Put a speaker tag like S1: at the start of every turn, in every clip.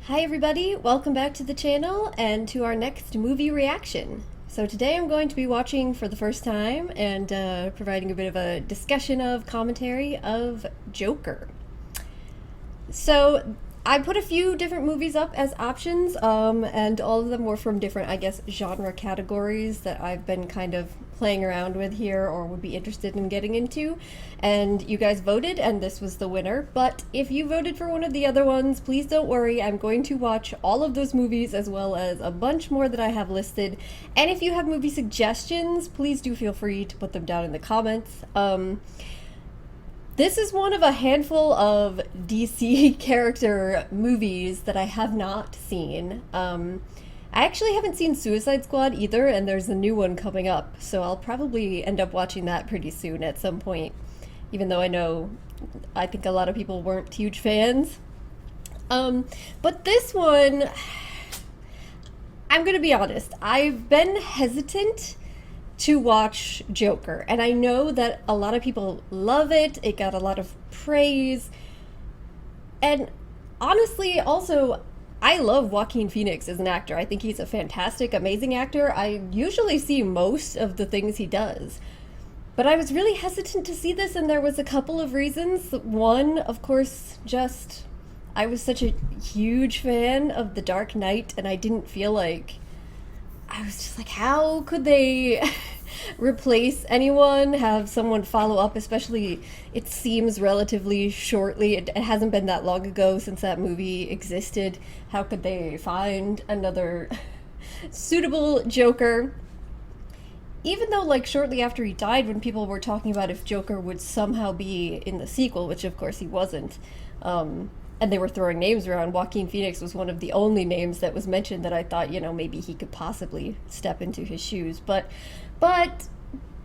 S1: Hi everybody, welcome back to the channel and to our next movie reaction. So today I'm going to be watching for the first time and providing a bit of a discussion of commentary of Joker. So I put a few different movies up as options, and all of them were from different, I guess, genre categories that I've been kind of playing around with here or would be interested in getting into. And you guys voted, and this was the winner. But if you voted for one of the other ones, please don't worry. I'm going to watch all of those movies as well as a bunch more that I have listed. And if you have movie suggestions, please do feel free to put them down in the comments. This is one of a handful of DC character movies that I have not seen. I actually haven't seen Suicide Squad either, and there's a new one coming up, so I'll probably end up watching that pretty soon at some point, even though I think a lot of people weren't huge fans. But this one, I'm gonna be honest, I've been hesitant to watch Joker, and I know that a lot of people love it. It got a lot of praise, and honestly, also, I love Joaquin Phoenix as an actor. I think he's a fantastic, amazing actor. I usually see most of the things he does, but I was really hesitant to see this, and there was a couple of reasons. One, of course, just I was such a huge fan of The Dark Knight, and I didn't feel like, I was just like, how could they replace anyone, have someone follow up, especially it seems relatively shortly. It hasn't been that long ago since that movie existed. How could they find another suitable Joker? Even though, like, shortly after he died, when people were talking about if Joker would somehow be in the sequel, which of course he wasn't, and they were throwing names around, Joaquin Phoenix was one of the only names that was mentioned that I thought, you know, maybe he could possibly step into his shoes. But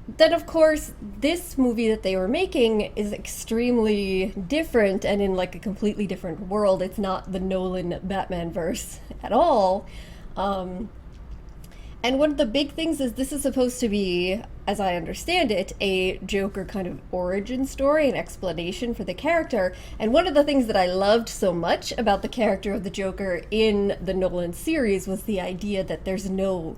S1: then, of course, this movie that they were making is extremely different and in, like, a completely different world. It's not the Nolan Batman verse at all. And one of the big things is this is supposed to be, as I understand it, a Joker kind of origin story, an explanation for the character. And one of the things that I loved so much about the character of the Joker in the Nolan series was the idea that there's no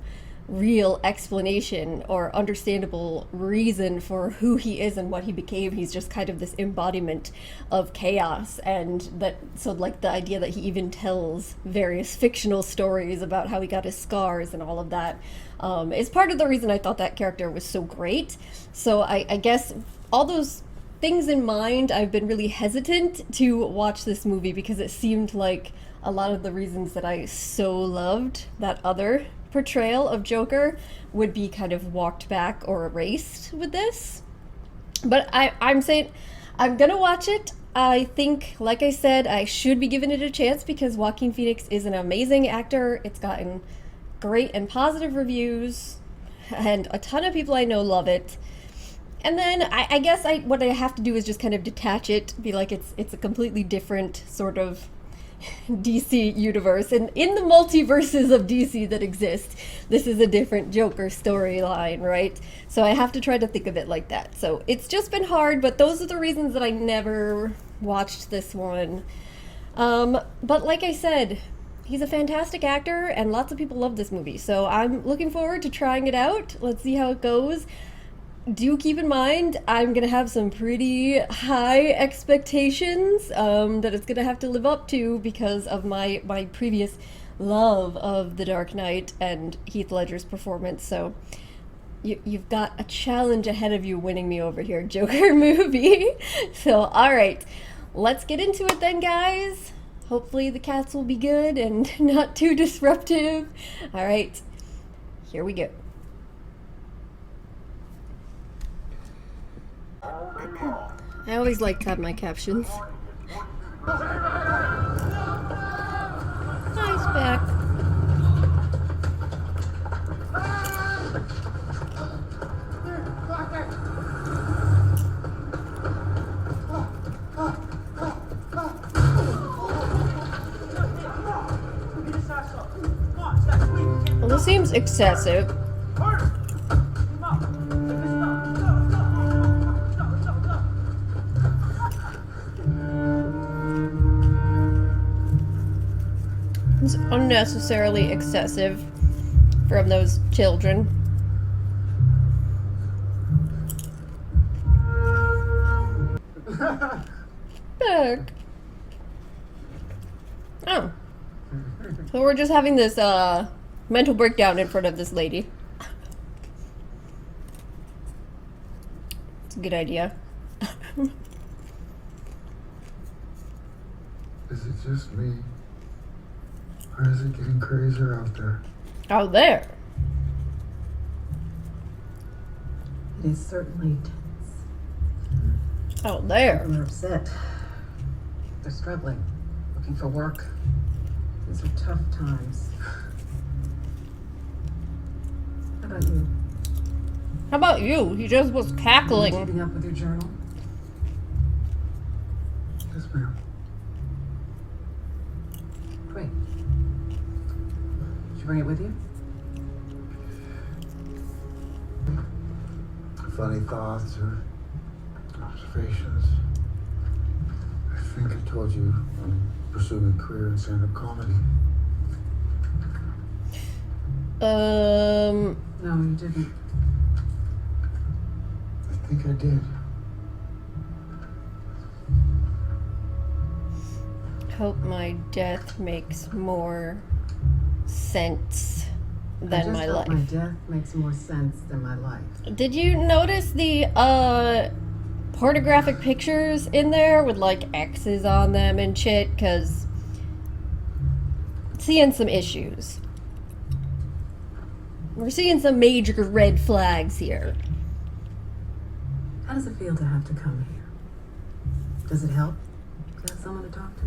S1: real explanation or understandable reason for who he is and what he became. He's just kind of this embodiment of chaos, and that, so, like, the idea that he even tells various fictional stories about how he got his scars and all of that is part of the reason I thought that character was so great. So I guess all those things in mind, I've been really hesitant to watch this movie because it seemed like a lot of the reasons that I so loved that other portrayal of Joker would be kind of walked back or erased with this. But I'm saying I'm gonna watch it. I think, like I said, I should be giving it a chance because Joaquin Phoenix is an amazing actor. It's gotten great and positive reviews, and a ton of people I know love it. And then I guess what I have to do is just kind of detach it, be like it's a completely different sort of DC universe, and in the multiverses of DC that exist, this is a different Joker storyline, right? So I have to try to think of it like that. So it's just been hard, but those are the reasons that I never watched this one. But like I said, he's a fantastic actor, and lots of people love this movie, so I'm looking forward to trying it out. Let's see how it goes. Do keep in mind, I'm gonna have some pretty high expectations that it's gonna have to live up to because of my previous love of The Dark Knight and Heath Ledger's performance. So you've got a challenge ahead of you winning me over here, Joker movie. So, alright, let's get into it then, guys. Hopefully the cats will be good and not too disruptive. Alright, here we go. I always like to have my captions. Nice back. Well, this seems excessive. It's unnecessarily excessive from those children. Back. Oh. So we're just having this mental breakdown in front of this lady. It's a good idea.
S2: Is it just me? Or is it getting crazier out there?
S1: Out there.
S3: It is certainly tense.
S1: Out there.
S3: People are upset. They're struggling, looking for work. These are tough times. How about you?
S1: How about you? He just was
S3: Are you
S1: cackling.
S3: keeping up with your journal?
S2: Yes, ma'am.
S3: Great. Did you bring it with you?
S2: Funny thoughts or observations. I think I told you I'm pursuing a career in stand-up comedy.
S3: No, you didn't.
S2: I think I did.
S1: Hope my death makes more sense than my
S3: I just
S1: life.
S3: hope my death makes more sense than my life.
S1: Did you notice the pornographic pictures in there with like X's on them and shit? Cause seeing some issues. We're seeing some major red flags here.
S3: How does it feel to have to come here? Does it help to have someone to talk to?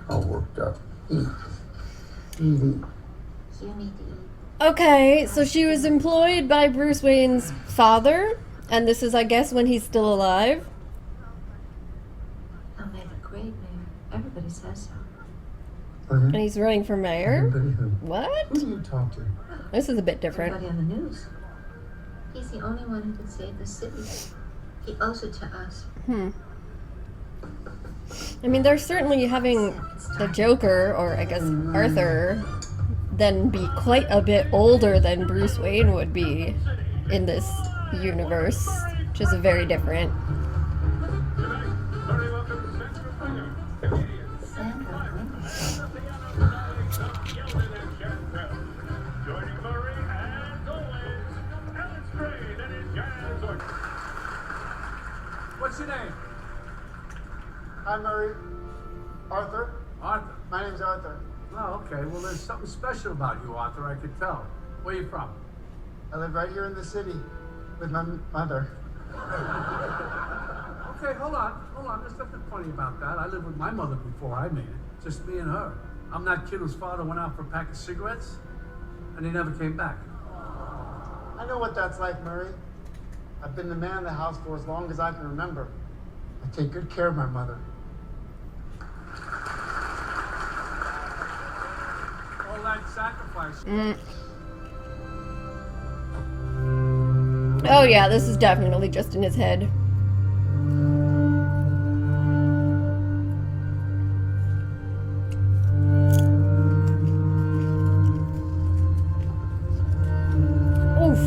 S2: All worked up.
S1: Okay, so she was employed by Bruce Wayne's father, and this is, I guess, when he's still alive.
S4: I'll make a great mayor. Everybody says so.
S1: And he's running for mayor?
S2: Everybody who?
S1: What?
S2: Who do you talk to?
S1: This is a bit different.
S4: Everybody on the news. He's the only one who can save the city. He owes it to us.
S1: I mean, they're certainly having the Joker, or I guess Arthur, then be quite a bit older than Bruce Wayne would be in this universe, which is very different.
S5: What's your name?
S2: Hi, Murray. Arthur.
S5: Arthur.
S2: My name's Arthur.
S5: Oh, okay. Well, there's something special about you, Arthur. I could tell. Where you from?
S2: I live right here in the city with my mother.
S5: Okay, hold on. Hold on. There's nothing funny about that. I lived with my mother before I made it. Just me and her. I'm that kid whose father went out for a pack of cigarettes, and he never came back.
S2: I know what that's like, Murray. I've been the man of the house for as long as I can remember. I take good care of my mother.
S5: All that sacrifice.
S1: Oh yeah, this is definitely just in his head. Oof.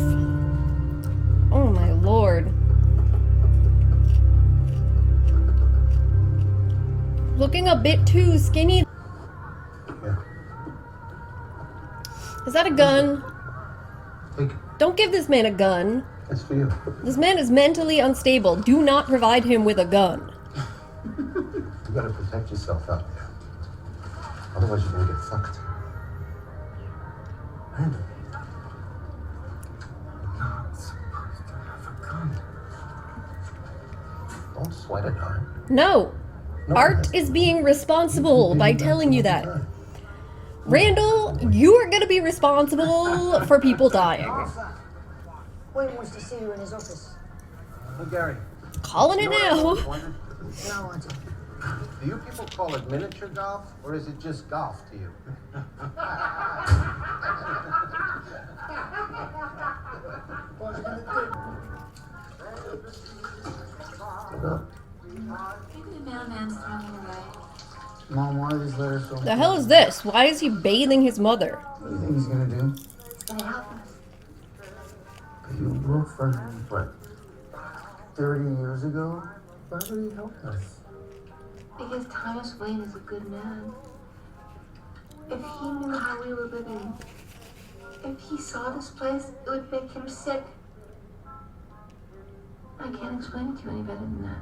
S1: Oh my lord. Looking a bit too skinny.
S2: Yeah.
S1: Is that a gun?
S2: Take it.
S1: Don't give this man a gun.
S2: That's for you.
S1: This man is mentally unstable. Do not provide him with a gun.
S2: You gotta protect yourself out there. Otherwise, you're gonna get fucked. Amanda. You're not supposed to have a gun. Don't sweat it, hon.
S1: No.
S2: No,
S1: Art
S2: that's-
S1: is being responsible by telling you that. Randall, you are going to be responsible for people dying.
S6: Wayne wants to see you in his office.
S5: Hey, Gary.
S1: Calling it now.
S6: No, I want to.
S7: Do you people call it miniature golf, or is it just golf to you?
S4: Maybe the mailman's throwing it away.
S2: Mom, why are these letters so
S1: The hell is this? Why is he bathing his mother?
S2: What do you think he's gonna do?
S4: It's gonna help us.
S2: You worked for him, what, 30 years ago? Why would he help us?
S4: Because Thomas Wayne is a good man. If he knew how we were living, if he saw this place, it would make him sick. I can't explain it to you any better than that.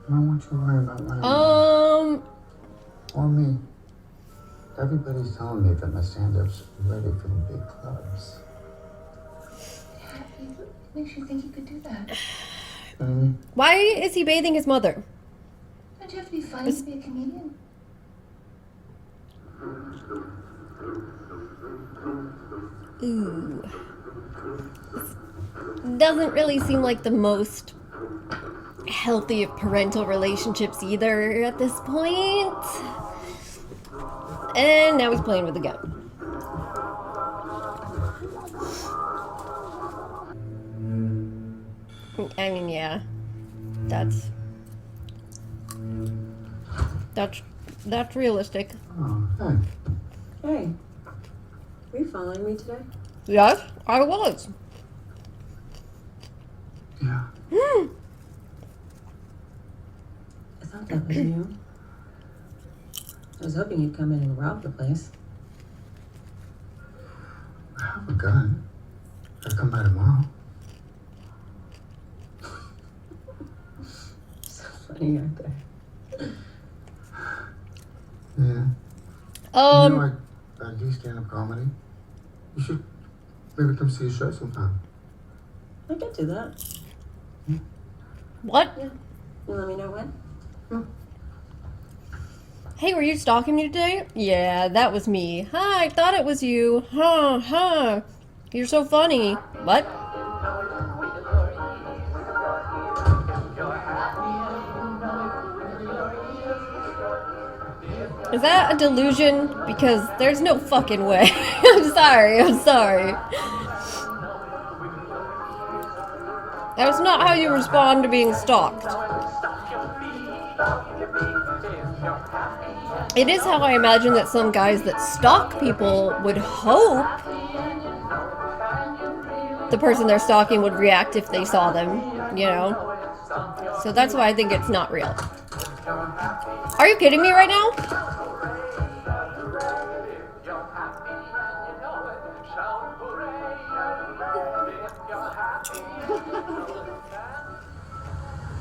S2: I don't want you to worry about money. Or me. Everybody's telling me that my stand-up's ready for the big clubs.
S4: Dad, what makes you think you could do that?
S2: You know what I mean?
S1: Why is he bathing his mother?
S4: Don't you have to be funny to be a comedian?
S1: Ooh. Doesn't really seem like the most healthy of parental relationships either at this point. And now he's playing with a gun. I mean, yeah. That's realistic.
S2: Oh, hey.
S3: Hey, were you following me today?
S1: Yes, I was.
S2: Yeah.
S3: I thought that was you. I was hoping you'd come in and rob the place.
S2: I have a gun. I'll come by tomorrow.
S3: So funny, aren't they?
S2: Yeah. You know, I do stand-up comedy. You should maybe come see a show sometime.
S3: I could do that.
S1: What?
S3: Yeah. You let me know when?
S1: Hey, were you stalking me today? Yeah, that was me. Hi, I thought it was you. Huh. You're so funny. What? Is that a delusion? Because there's no fucking way. I'm sorry. That's not how you respond to being stalked. It is how I imagine that some guys that stalk people would hope the person they're stalking would react if they saw them, you know? So that's why I think it's not real. Are you kidding me right now?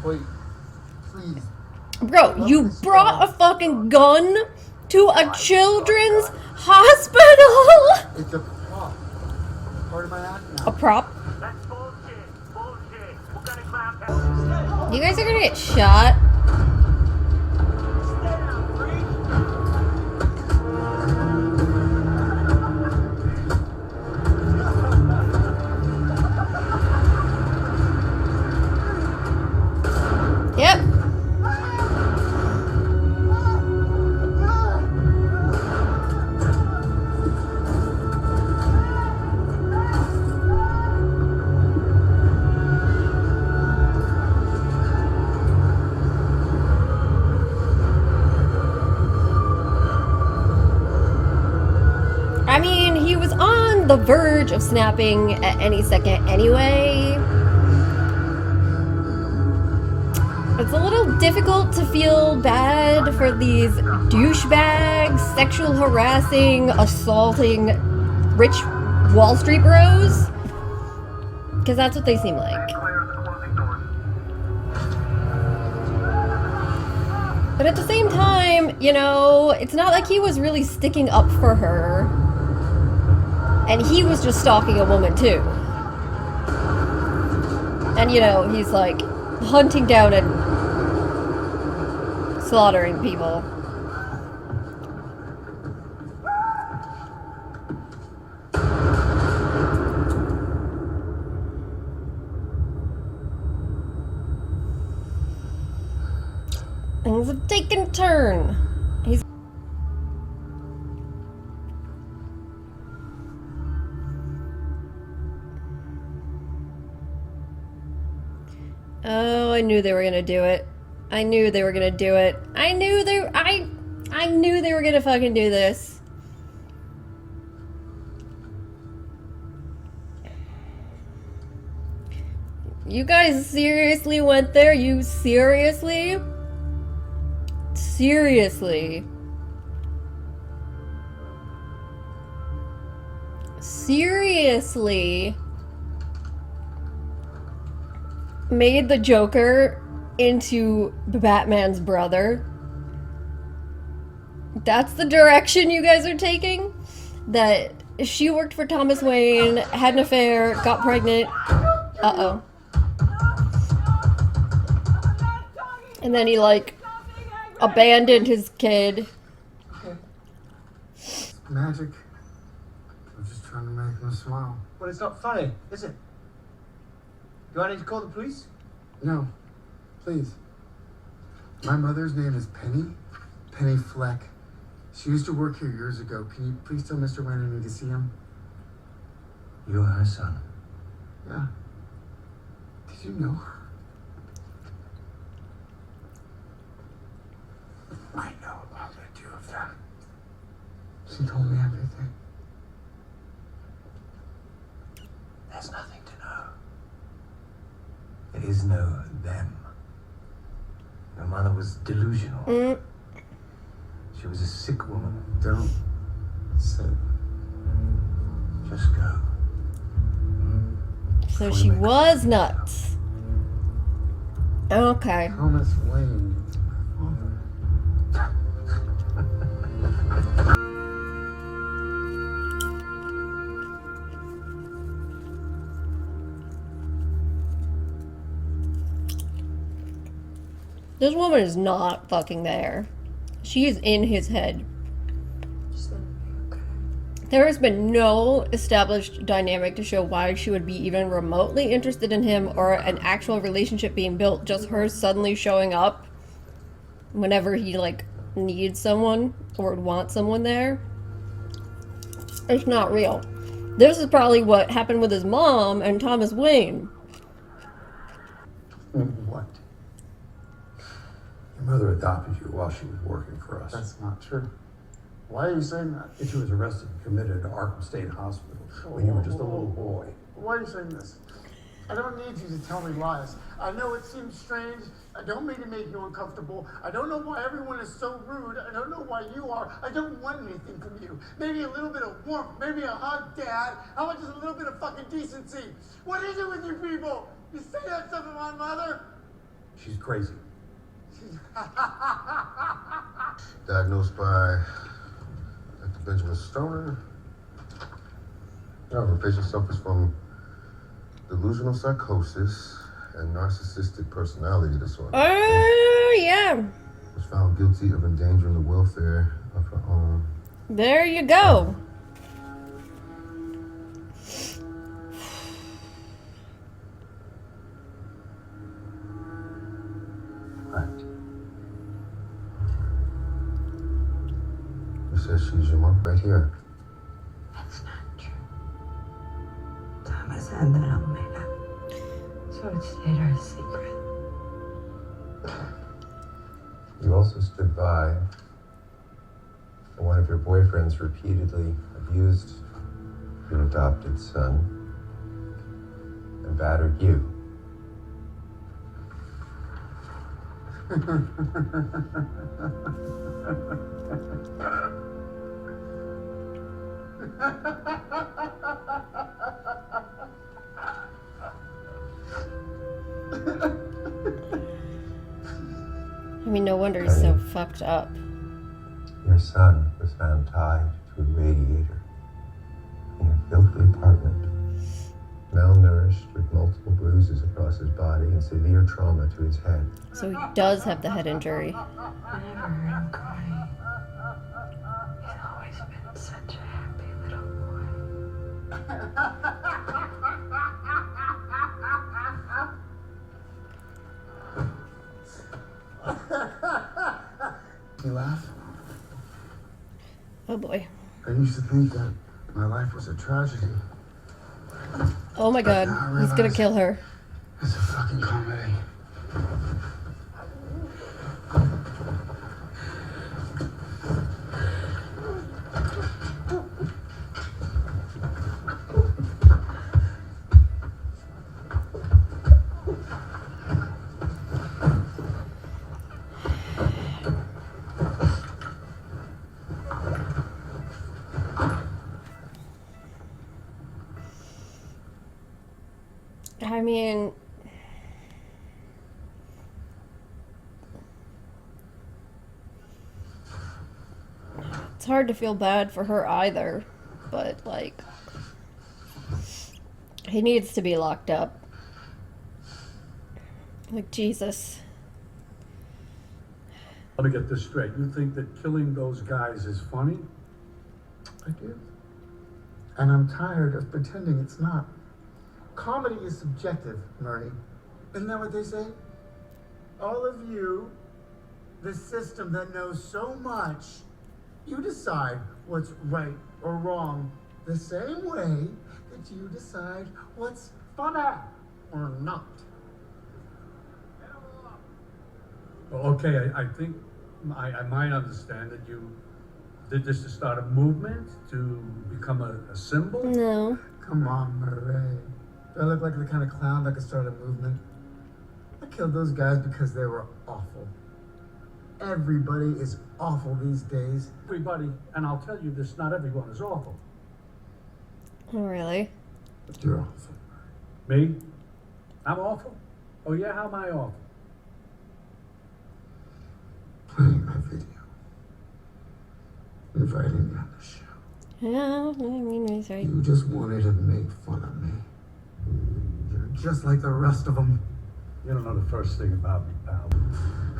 S2: Wait, please.
S1: Bro, you brought a fucking gun to a children's hospital?
S2: It's a prop. Part of my act now.
S1: A prop? You guys are gonna get shot. Yep. I mean, he was on the verge of snapping at any second anyway. It's a little difficult to feel bad for these douchebags, sexual harassing, assaulting rich Wall Street bros. Because that's what they seem like. But at the same time, you know, it's not like he was really sticking up for her. And he was just stalking a woman too. And you know, he's like hunting down and slaughtering people. Things have taken a turn. He's... Oh, I knew they were gonna do it. I knew they were gonna do it. I knew they were gonna fucking do this. You guys seriously went there? You seriously? Seriously? Seriously? Made the Joker into Batman's brother? That's the direction you guys are taking? That she worked for Thomas Wayne, had an affair, got pregnant. Uh-oh. And then he, like, abandoned his kid.
S2: Okay. It's magic. I'm just trying to make him smile.
S7: But it's not funny, is it? Do I need to call the police?
S2: No, please. My mother's name is Penny. Penny Fleck. She used to work here years ago. Can you please tell Mr. Wayne I need to see him?
S7: You're her son.
S2: Yeah. Did you know her? I know about the two of them. She told me everything.
S7: There's nothing to know. There is no them. Your mother was delusional. She was a sick woman.
S2: Don't say.
S7: Just go.
S1: So she was nuts. Okay.
S2: Thomas Wayne is my father.
S1: This woman is not fucking there. She is in his head.
S3: Just gonna be okay.
S1: There has been no established dynamic to show why she would be even remotely interested in him or an actual relationship being built. Just her suddenly showing up whenever he, like, needs someone or would want someone there. It's not real. This is probably what happened with his mom and Thomas Wayne.
S2: What?
S8: Your mother adopted you while she was working for us.
S2: That's not true.
S8: Why are you saying that? That she was arrested and committed to Arkham State Hospital when you were just a little boy.
S2: Why are you saying this? I don't need you to tell me lies. I know it seems strange. I don't mean to make you uncomfortable. I don't know why everyone is so rude. I don't know why you are. I don't want anything from you. Maybe a little bit of warmth. Maybe a hug, Dad. How about just a little bit of fucking decency? What is it with you people? You say that stuff to my mother?
S8: She's crazy.
S9: Diagnosed by Dr. Benjamin Stoner. However, patient suffers from delusional psychosis and narcissistic personality disorder.
S1: Oh, yeah.
S9: Was found guilty of endangering the welfare of her own.
S1: There you go.
S9: Right. Who says she's your mom? Right here.
S3: That's not true. Thomas had that all made up. So it stayed our secret.
S9: You also stood by when one of your boyfriends repeatedly abused your adopted son and battered you.
S1: I mean, no wonder he's so fucked up.
S9: Your son was found tied to a radiator in your filthy apartment, malnourished with multiple bruises across his body and severe trauma to his head.
S1: So he does have the head injury.
S3: I never heard him cry. He's always been such a happy little boy.
S2: You laugh?
S1: Oh boy.
S2: I used to think that my life was a tragedy.
S1: Oh my god. He's gonna kill her.
S2: It's a fucking comedy.
S1: I mean, it's hard to feel bad for her either, but like, he needs to be locked up. Like, Jesus.
S5: Let me get this straight. You think that killing those guys is funny?
S2: I do. And I'm tired of pretending it's not. Comedy is subjective, Murray. Isn't that what they say? All of you, the system that knows so much, you decide what's right or wrong the same way that you decide what's funny or not.
S5: Well, okay, I think I might understand that you did this to start a movement, to become a symbol.
S1: No.
S2: Come on, Murray. Do I look like the kind of clown that could start a movement? I killed those guys because they were awful. Everybody is awful these days.
S5: Everybody, and I'll tell you this, not everyone is awful.
S1: Oh, really?
S2: But you're awful.
S5: Me? I'm awful? Oh yeah, how am I awful?
S2: Playing my video. Inviting me on the show.
S1: Yeah, I mean, he's right.
S2: You just wanted to make fun of me. You're just like the rest of them.
S5: You don't know the first thing about me, pal.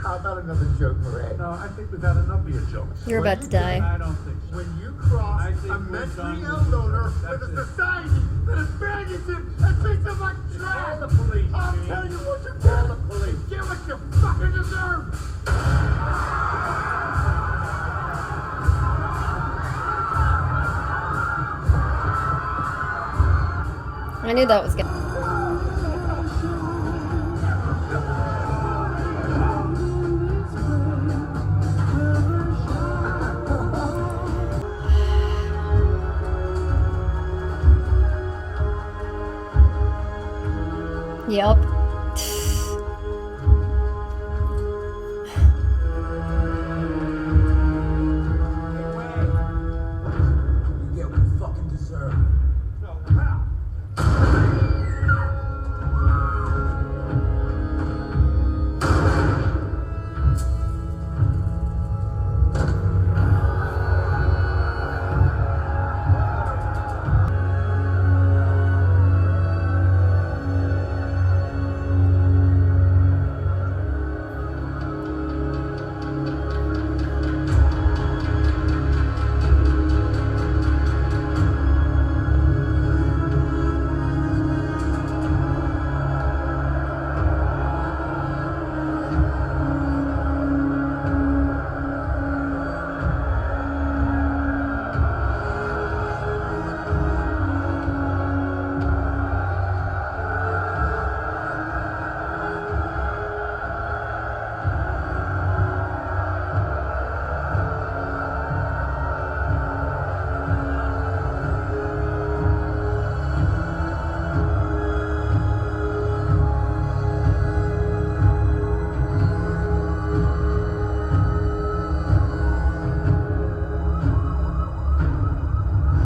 S2: How about another joke, Murray?
S5: No, I think we've had enough of your jokes.
S1: You're about to die.
S5: I don't think so.
S2: When you cross
S5: I think
S2: a
S5: we're
S2: mentally
S5: done
S2: ill
S5: with
S2: loner
S5: this.
S2: with a
S5: That's it.
S2: society that abandons him and treats him like trash,
S5: Call the police,
S2: I'll
S5: Gene.
S2: tell you what you
S5: Call
S2: get.
S5: the police.
S2: Get what you fucking deserve.
S1: I knew that was gonna. Yep.
S7: You get what you fucking deserve.
S5: No, pal.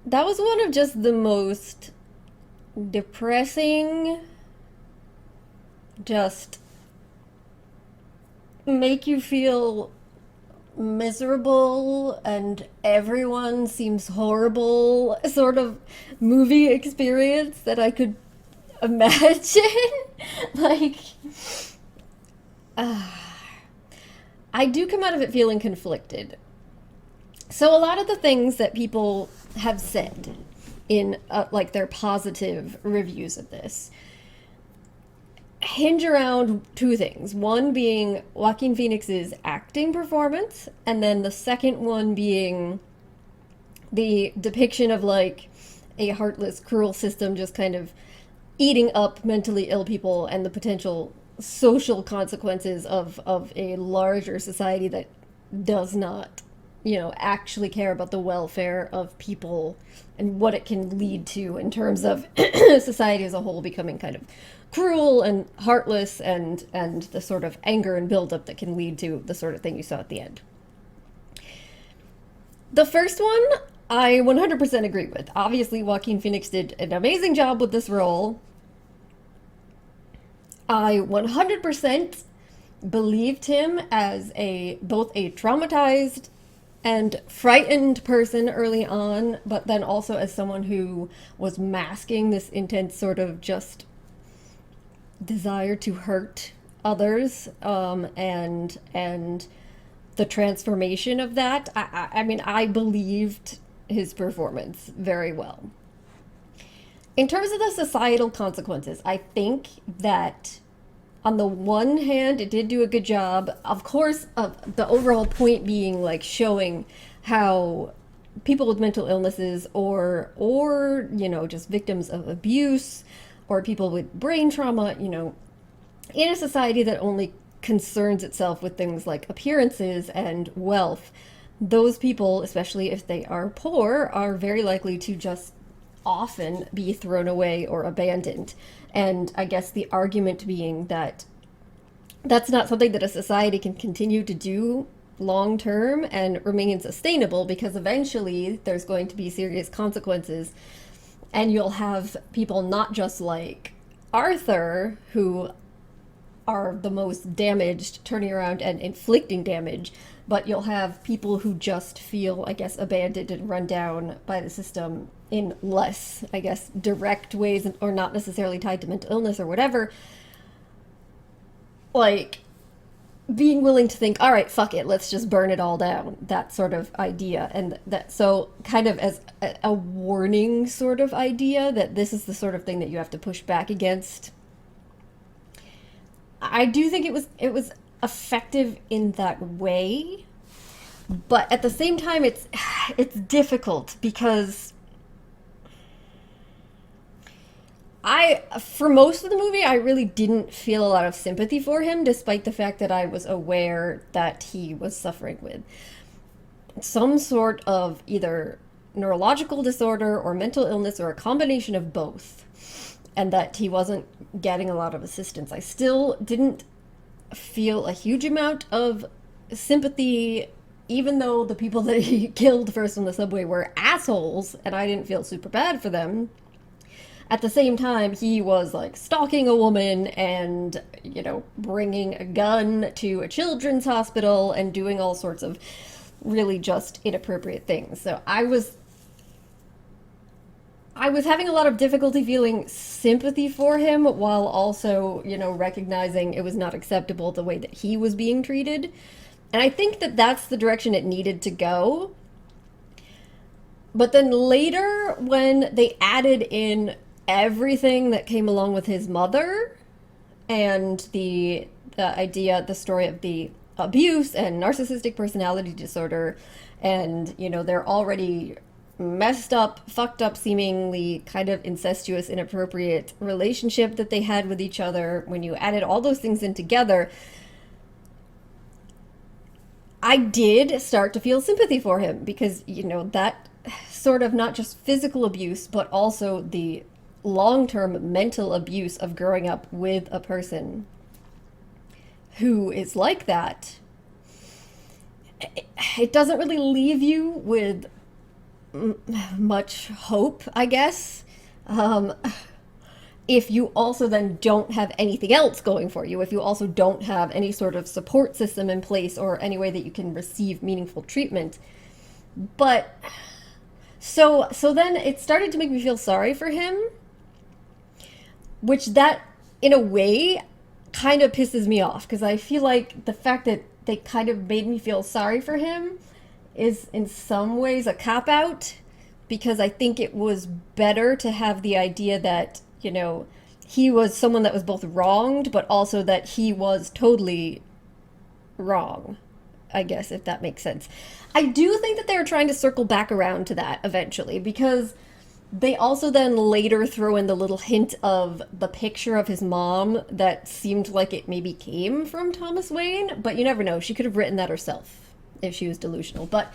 S1: That was one of just the most depressing, just make you feel miserable and everyone seems horrible sort of movie experience that I could imagine. Like, I do come out of it feeling conflicted. So a lot of the things that people have said in like their positive reviews of this hinge around two things. One being Joaquin Phoenix's acting performance, and then the second one being the depiction of like a heartless, cruel system just kind of eating up mentally ill people and the potential social consequences of a larger society that does not, you know, actually care about the welfare of people and what it can lead to in terms of society as a whole becoming kind of cruel and heartless, and the sort of anger and buildup that can lead to the sort of thing you saw at the end. The first one, I 100% agree with. Obviously, Joaquin Phoenix did an amazing job with this role. I 100% believed him as both a traumatized and frightened person early on, but then also as someone who was masking this intense sort of just desire to hurt others, and the transformation of that. I mean, I believed his performance very well. In terms of the societal consequences, I think that on the one hand, it did do a good job, of course, of the overall point being like showing how people with mental illnesses or you know, just victims of abuse or people with brain trauma, you know, in a society that only concerns itself with things like appearances and wealth, those people, especially if they are poor, are very likely to just often be thrown away or abandoned. And I guess the argument being that that's not something that a society can continue to do long term and remain sustainable, because eventually there's going to be serious consequences, and you'll have people not just like Arthur who are the most damaged turning around and inflicting damage, but you'll have people who just feel, I guess, abandoned and run down by the system in less, I guess, direct ways, or not necessarily tied to mental illness or whatever. Like being willing to think, all right, fuck it, let's just burn it all down, that sort of idea. And that, so kind of as a warning sort of idea that this is the sort of thing that you have to push back against. I do think it was effective in that way, but at the same time it's difficult, because for most of the movie, I really didn't feel a lot of sympathy for him, despite the fact that I was aware that he was suffering with some sort of either neurological disorder or mental illness or a combination of both, and that he wasn't getting a lot of assistance. I still didn't feel a huge amount of sympathy, even though the people that he killed first on the subway were assholes, and I didn't feel super bad for them. At the same time, he was like stalking a woman and, you know, bringing a gun to a children's hospital and doing all sorts of really just inappropriate things. So I was having a lot of difficulty feeling sympathy for him, while also, you know, recognizing it was not acceptable the way that he was being treated. And I think that that's the direction it needed to go. But then later, when they added in everything that came along with his mother and the story of the abuse and narcissistic personality disorder, and, you know, they're already messed up, fucked up, seemingly kind of incestuous, inappropriate relationship that they had with each other, when you added all those things in together, I did start to feel sympathy for him, because, you know, that sort of not just physical abuse, but also the long-term mental abuse of growing up with a person who is like that, it doesn't really leave you with much hope, I guess, if you also then don't have anything else going for you, if you also don't have any sort of support system in place or any way that you can receive meaningful treatment. But so then it started to make me feel sorry for him, which that in a way kind of pisses me off, because I feel like the fact that they kind of made me feel sorry for him is in some ways a cop-out, because I think it was better to have the idea that, you know, he was someone that was both wronged, but also that he was totally wrong, I guess, if that makes sense. I do think that they were trying to circle back around to that eventually, because they also then later throw in the little hint of the picture of his mom that seemed like it maybe came from Thomas Wayne, but you never know. She could have written that herself if she was delusional. But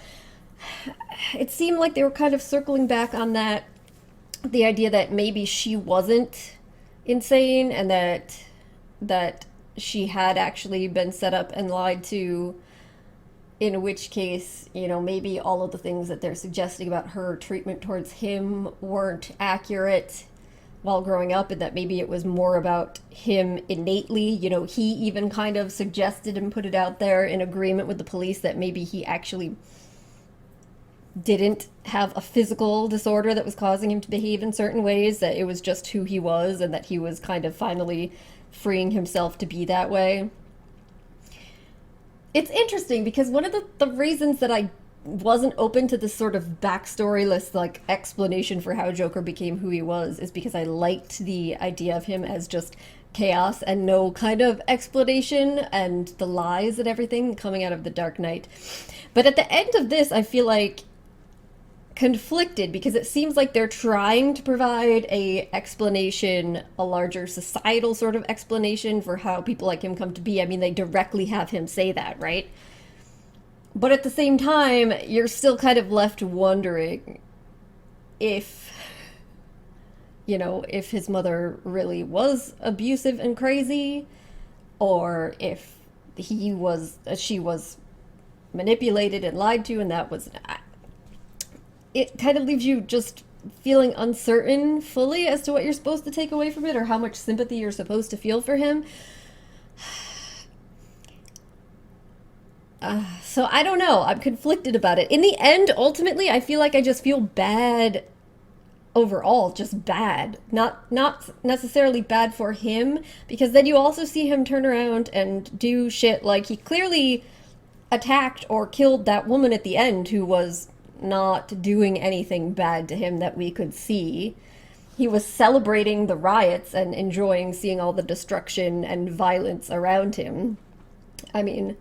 S1: it seemed like they were kind of circling back on that, the idea that maybe she wasn't insane, and that she had actually been set up and lied to, in which case, you know, maybe all of the things that they're suggesting about her treatment towards him weren't accurate. while growing up, and that maybe it was more about him innately. You know, he even kind of suggested and put it out there in agreement with the police that maybe he actually didn't have a physical disorder that was causing him to behave in certain ways, that it was just who he was, and that he was kind of finally freeing himself to be that way. It's interesting because one of the reasons that I wasn't open to this sort of backstory-less like explanation for how Joker became who he was is because I liked the idea of him as just chaos and no kind of explanation, and the lies and everything coming out of the Dark Knight. But at the end of this, I feel like conflicted, because it seems like they're trying to provide a explanation, a larger societal sort of explanation for how people like him come to be. I mean, they directly have him say that, right? But at the same time, you're still kind of left wondering if, you know, if his mother really was abusive and crazy, or if she was manipulated and lied to, and that was... It kind of leaves you just feeling uncertain fully as to what you're supposed to take away from it, or how much sympathy you're supposed to feel for him. So I don't know. I'm conflicted about it. In the end, ultimately, I feel like I just feel bad overall, just bad. Not necessarily bad for him, because then you also see him turn around and do shit like he clearly attacked or killed that woman at the end who was not doing anything bad to him that we could see. He was celebrating the riots and enjoying seeing all the destruction and violence around him. I mean,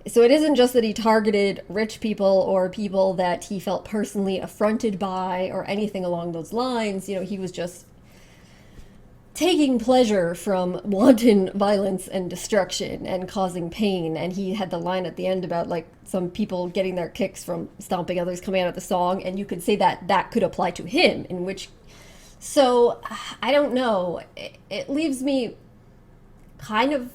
S1: so it isn't just that he targeted rich people or people that he felt personally affronted by or anything along those lines. You know, he was just taking pleasure from wanton violence and destruction and causing pain. And he had the line at the end about like some people getting their kicks from stomping others coming out of the song, and you could say that that could apply to him, in which... So, I don't know. It leaves me kind of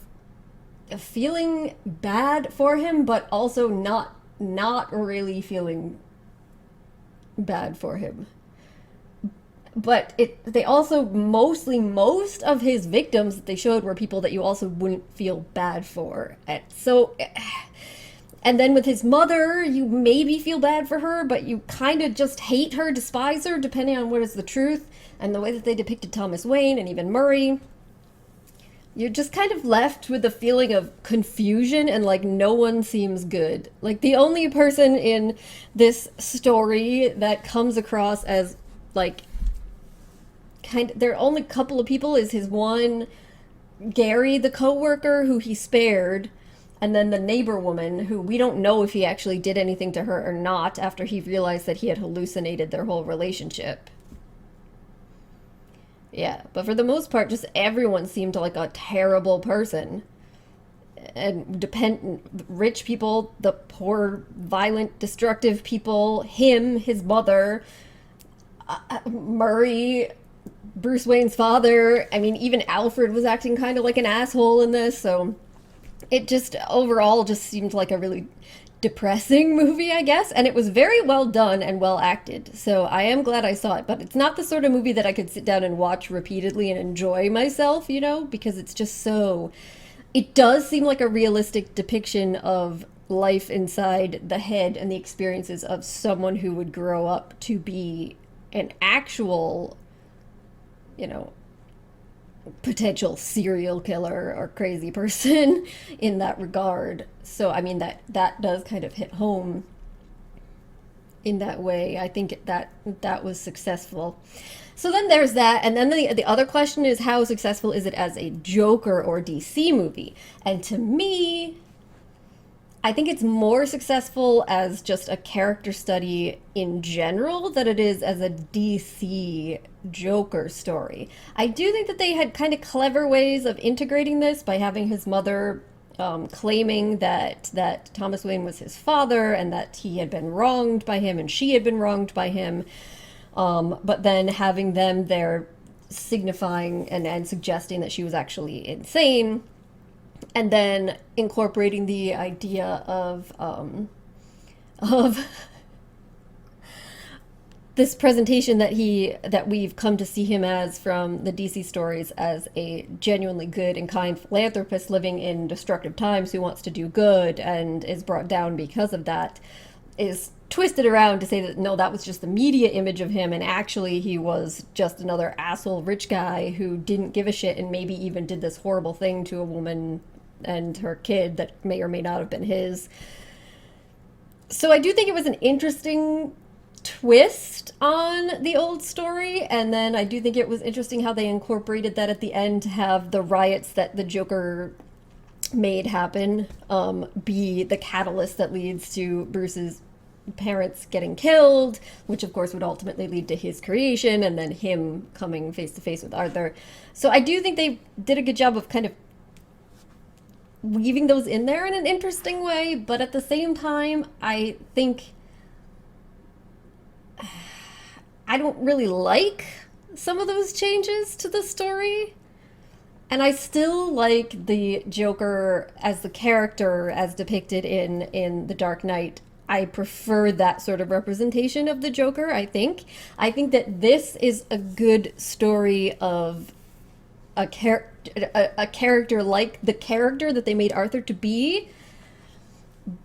S1: feeling bad for him, but also not really feeling bad for him. But they also most of his victims that they showed were people that you also wouldn't feel bad for. And then with his mother, you maybe feel bad for her, but you kind of just hate her, despise her, depending on what is the truth. And the way that they depicted Thomas Wayne and even Murray, you're just kind of left with a feeling of confusion, and like no one seems good. Like the only person in this story that comes across as like... there are only a couple of people is his one Gary, the co-worker who he spared, and then the neighbor woman who we don't know if he actually did anything to her or not after he realized that he had hallucinated their whole relationship. Yeah, but for the most part, just everyone seemed like a terrible person. And rich people, the poor, violent, destructive people, him, his mother, Murray, Bruce Wayne's father. I mean, even Alfred was acting kind of like an asshole in this, so it just overall just seemed like a really depressing movie, I guess, and it was very well done and well acted, so I am glad I saw it. But it's not the sort of movie that I could sit down and watch repeatedly and enjoy myself, you know, because it's just so... It does seem like a realistic depiction of life inside the head and the experiences of someone who would grow up to be an actual, you know, potential serial killer or crazy person in that regard. So I mean, that does kind of hit home in that way. I think that was successful. So then there's that, and then the other question is, how successful is it as a Joker or DC movie? And to me, I think it's more successful as just a character study in general than it is as a DC Joker story. I do think that they had kind of clever ways of integrating this by having his mother claiming that Thomas Wayne was his father and that he had been wronged by him and she had been wronged by him, but then having them there signifying and suggesting that she was actually insane. And then incorporating the idea of this presentation that we've come to see him as from the DC stories as a genuinely good and kind philanthropist living in destructive times who wants to do good and is brought down because of that is twisted around to say that no, that was just the media image of him, and actually he was just another asshole rich guy who didn't give a shit and maybe even did this horrible thing to a woman and her kid that may or may not have been his. So I do think it was an interesting twist on the old story, and then I do think it was interesting how they incorporated that at the end to have the riots that the Joker made happen be the catalyst that leads to Bruce's parents getting killed, which of course would ultimately lead to his creation and then him coming face to face with Arthur. So I do think they did a good job of kind of weaving those in there in an interesting way, but at the same time I think I don't really like some of those changes to the story. And I still like the Joker as the character as depicted in The Dark Knight. I prefer that sort of representation of the Joker, I think. I think that this is a good story of a character like the character that they made Arthur to be,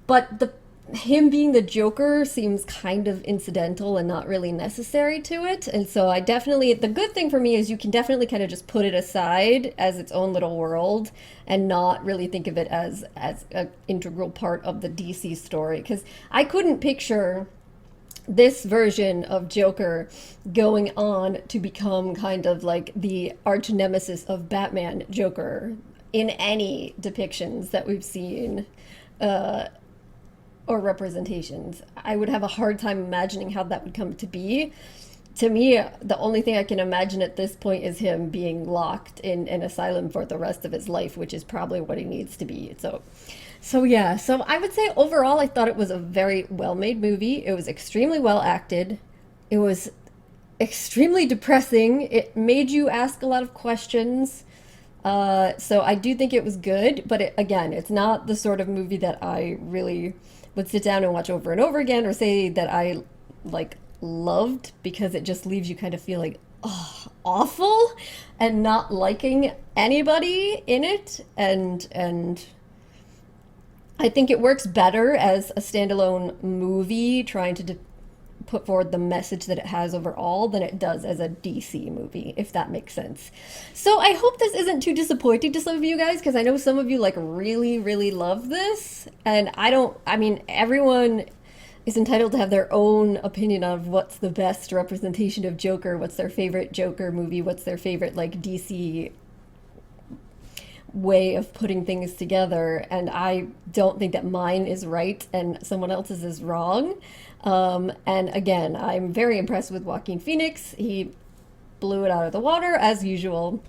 S1: but him being the Joker seems kind of incidental and not really necessary to it. And so I definitely, the good thing for me is you can definitely kind of just put it aside as its own little world and not really think of it as an integral part of the DC story. Because I couldn't picture this version of Joker going on to become kind of like the arch nemesis of Batman Joker in any depictions that we've seen or representations. I would have a hard time imagining how that would come to be. To me, the only thing I can imagine at this point is him being locked in an asylum for the rest of his life, which is probably what he needs to be. So yeah, so I would say overall I thought it was a very well-made movie. It was extremely well acted. It was extremely depressing. It made you ask a lot of questions. So I do think it was good, but again, it's not the sort of movie that I really would sit down and watch over and over again, or say that I like loved, because it just leaves you kind of feeling awful and not liking anybody in it. And I think it works better as a standalone movie trying to put forward the message that it has overall than it does as a DC movie, if that makes sense. So I hope this isn't too disappointing to some of you guys, because I know some of you like really, really love this, and I mean, everyone is entitled to have their own opinion of what's the best representation of Joker, what's their favorite Joker movie, what's their favorite like DC way of putting things together, and I don't think that mine is right and someone else's is wrong. And again, I'm very impressed with Joaquin Phoenix. He blew it out of the water as usual.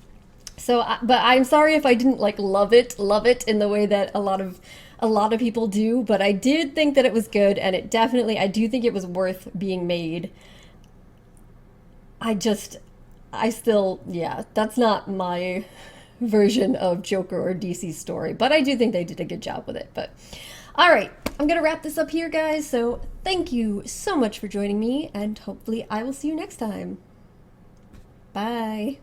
S1: So, but I'm sorry if I didn't like love it in the way that a lot of people do, but I did think that it was good, and it definitely, I do think it was worth being made. I still, yeah, that's not my version of Joker or DC story, but I do think they did a good job with it. But all right, I'm gonna wrap this up here, guys. So thank you so much for joining me, and hopefully I will see you next time. Bye.